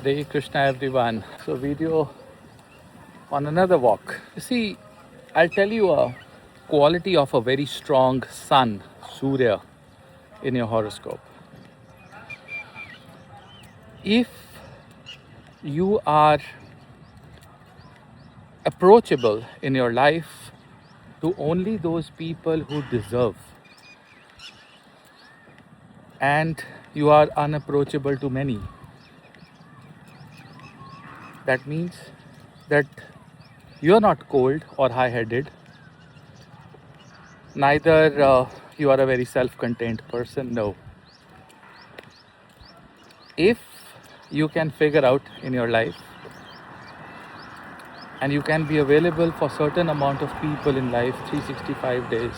Hare Krishna everyone. So video on another walk. You see, I'll tell you a quality of a very strong sun, Surya, in your horoscope. If you are approachable in your life to only those people who deserve, and you are unapproachable to many, that means that you are not cold or high-headed, neither you are a very self-contained person. No. If you can figure out in your life and you can be available for certain amount of people in life 365 days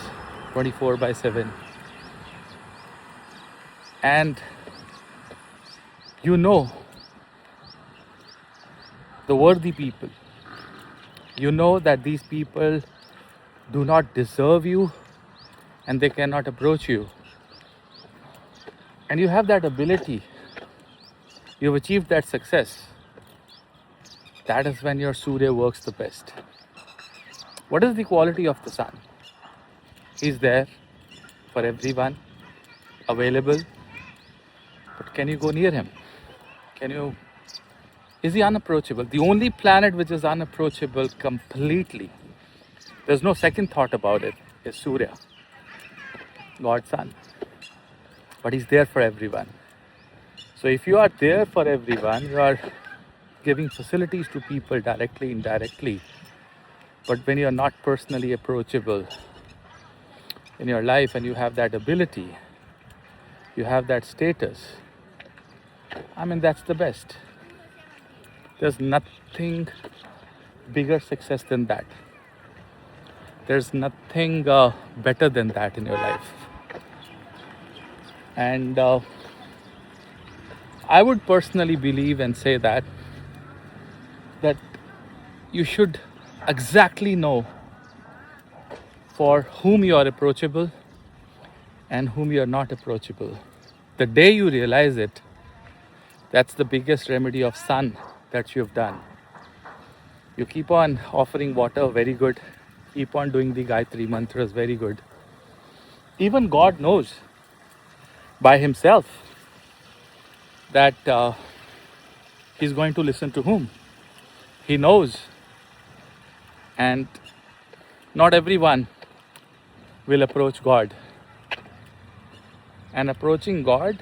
24/7, and you know the worthy people, you know that these people do not deserve you and they cannot approach you, and you have that ability, you've achieved that success, that is when your Surya works the best. What is the quality of the sun? He's there for everyone, available, but can you go near him? Is he unapproachable? The only planet which is unapproachable completely, there's no second thought about it, is Surya, God's sun. But he's there for everyone. So if you are there for everyone, you are giving facilities to people directly, indirectly. But when you are not personally approachable in your life and you have that ability, you have that status, that's the best. There's nothing bigger success than that. There's nothing better than that in your life. And I would personally believe and say that you should exactly know for whom you are approachable and whom you are not approachable. The day you realize it, that's the biggest remedy of sun that you have done. You keep on offering water, very good. Keep on doing the Gayatri mantras, very good. Even God knows by himself that he's going to listen to whom. He knows, and not everyone will approach God. And approaching God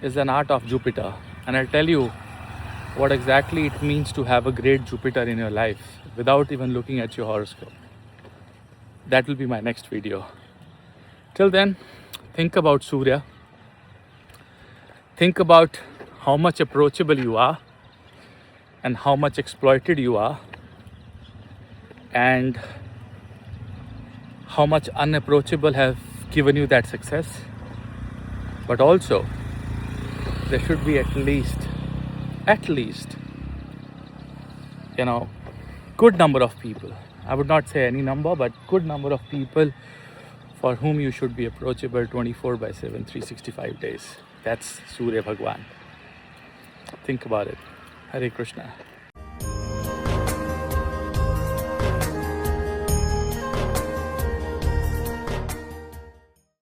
is an art of Jupiter. And I'll tell you what exactly it means to have a great Jupiter in your life without even looking at your horoscope. That will be my next video. Till then, think about Surya. Think about how much approachable you are and how much exploited you are, and how much unapproachable have given you that success. But also, there should be at least, good number of people. I would not say any number, but good number of people for whom you should be approachable 24/7, 365 days. That's Surya Bhagwan. Think about it. Hare Krishna.